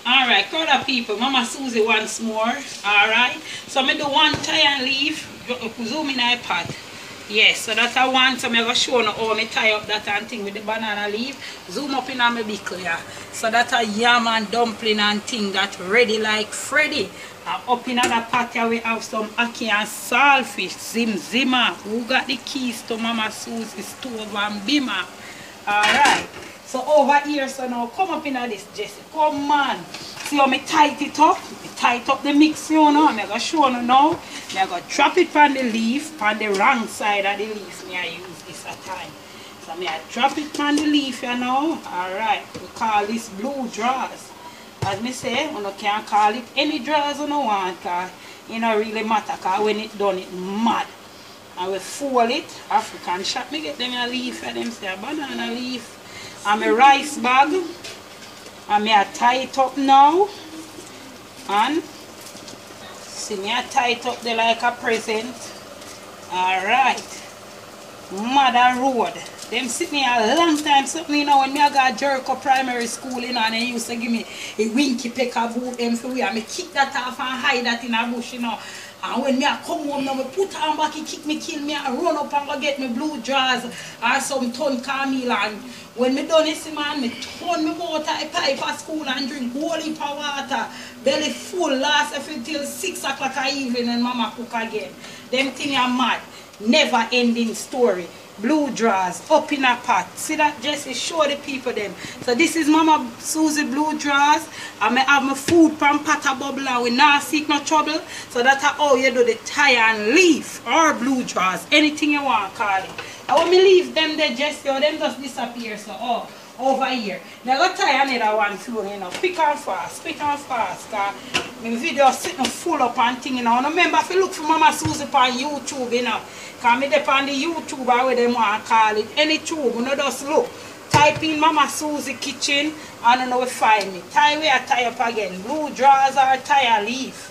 Alright, crowd of people, Mama Suzie once more. Alright. So I do one tie and leave. Zoom in my pot. Yes, so that's I want, so I'm going to show you how I tie up that and thing with the banana leaf. Zoom up in my bickle, yeah. So that's a yam and dumpling and thing that ready like Freddy. Up in the pot here we have some ackee and saltfish, zimmer. Who got the keys to Mama Suzie's stove and bimmer? Alright. So over here, so now come up in this, Jessie. Come on. See how I tight it up? I tight up the mix, you know. I'm going to show you now. I'm going to drop it on the leaf, on the wrong side of the leaf. I use this at time. So I'm going to drop it on the leaf, you know. Alright. We call this blue drawers. As me say, you can call it any drawers you want, because it don't really matter, because when it done, it mad. I will fold it. African shop, me get them a leaf for them, say a banana leaf. And my rice bag. And me a tie it up now. And see me a tie it up there like a present. Alright. Mother Road. Them sit me a long time, something, you know, when me I got Jericho Primary School, you know, and they used to give me a winky pecker boot them for we, and me kick that off and hide that in a bush, you know. And when me I come home now, me put on back, he kick me, kill me, I run up and go get me blue drawers or some ton Camille. And when me done this, man, me turn me water a pipe at school and drink whole heap of water. Belly full, last till 6 o'clock a evening and mama cook again. Them thing are mad. Never ending story. Blue drawers up in a pot. See that, Jessie? Show the people them. So this is Mama Suzie blue drawers. I may have my food from pot a bubble and we not seek no trouble. So that's how you do the tie and leaf or blue drawers. Anything you want call it. And when me leave them there, Jessie, or them just disappear. So over here. Now go tie another one too, you know. Quick and fast, cause my video sitting full up and thing, you know. And remember if you look for Mama Suzie on YouTube, you know. Because I dep on the YouTube where they want to call it. Any tube, you know, just look. Type in Mama Suzie kitchen and you know we find me. Tie where I tie up again. Blue drawers or tie a leaf.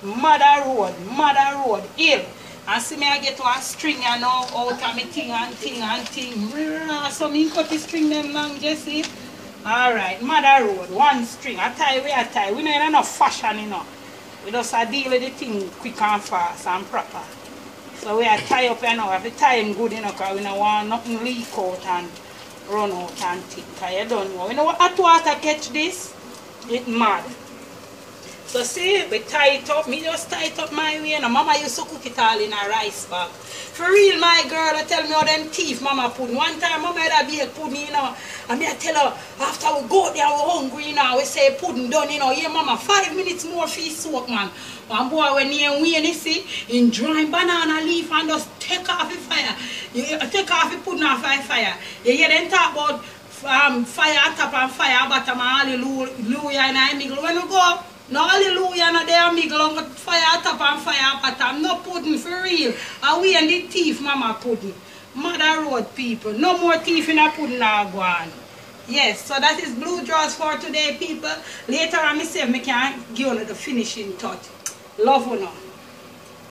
Mother Road, hill. And see me I get to a string and now out of me thing. So me cut the string them long, Jessie. Alright, Mother Road, one string. I tie where I tie. We don't have enough fashion, you know. We just deal with the thing quick and fast and proper. So we are tie up, you know, have to tie them good, you know, because we don't want nothing leak out and run out and things. Because you don't know. You know what hot water catch this? It's mad. So see, we tie it up. Me just tie it up my way. You know, Mama used to cook it all in a rice bag. For real, my girl, I tell me how them teeth Mama pudding. One time Mama had a bake pudding, you know. And me I tell her, after we go there, we're hungry, you know. We say pudding done, you know. Yeah, Mama, 5 minutes more for his soak, man. And boy, when you see, in drying banana leaf and just take off the fire. You take off the pudding off the fire. You hear them talk about fire top and fire bottom and hallelujah in the middle. When we go, no hallelujah no there middle on fire top and fire bottom. No pudding for real. And we and the thief Mama pudding. Mother Road people. No more thief in a pudding now go on. Yes, so that is blue drawers for today, people. Later on, I say I can give you the finishing touch. Love you now.